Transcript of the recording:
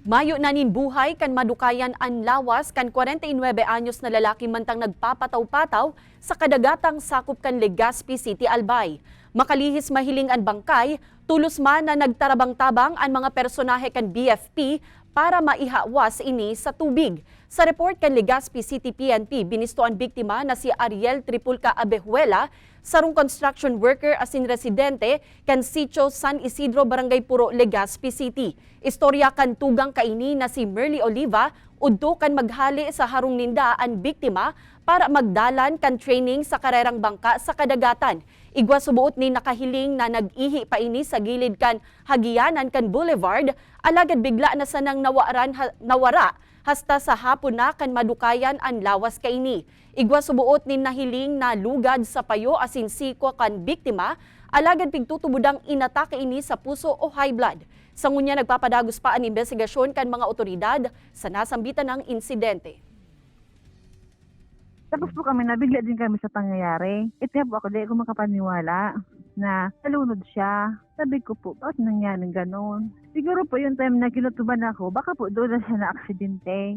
Mayo na nin buhay kan madukayan an lawas kan 49 anyos na lalaki mantang nagpapataw-pataw sa kadagatang sakop kan Legazpi City, Albay. Makalihis mahiling an bangkay, tulos man na nagtarabang-tabang an mga personahe kan BFP para maihawas ini sa tubig. Sa report kan Legazpi City PNP, binisto ang biktima na si Ariel Tripulca Abejuela, sarong construction worker asin residente kan Sitio San Isidro, Barangay Puro, Legazpi City. Istorya kan tugang kaini na si Merly Oliva, udto kan maghali sa harong ninda ang biktima para magdalan kan training sa karerang bangka sa kadagatan. Igwa subuot ni nakahiling na nag-ihi pa ini sa gilid kan Hagianan kan Boulevard, alagad bigla na sanang nawara hasta sa hapon na kan madukayan ang lawas kaini. Igwa subuot ni nahiling na lugad sa payo asin sikwa kan biktima, alagad pigtutubudang inatake ini sa puso o high blood. Sa ngunya nagpapadagos pa ang investigasyon kan mga otoridad sa nasambitan ng insidente. Tapos po kami, nabigla din kami sa pangyayari. Ito po ako, di ako makapaniwala na nalunod siya. Sabi ko po, bakit nangyari gano'n? Siguro po yung time na kinutuban ako, baka po doon na siya na aksidente.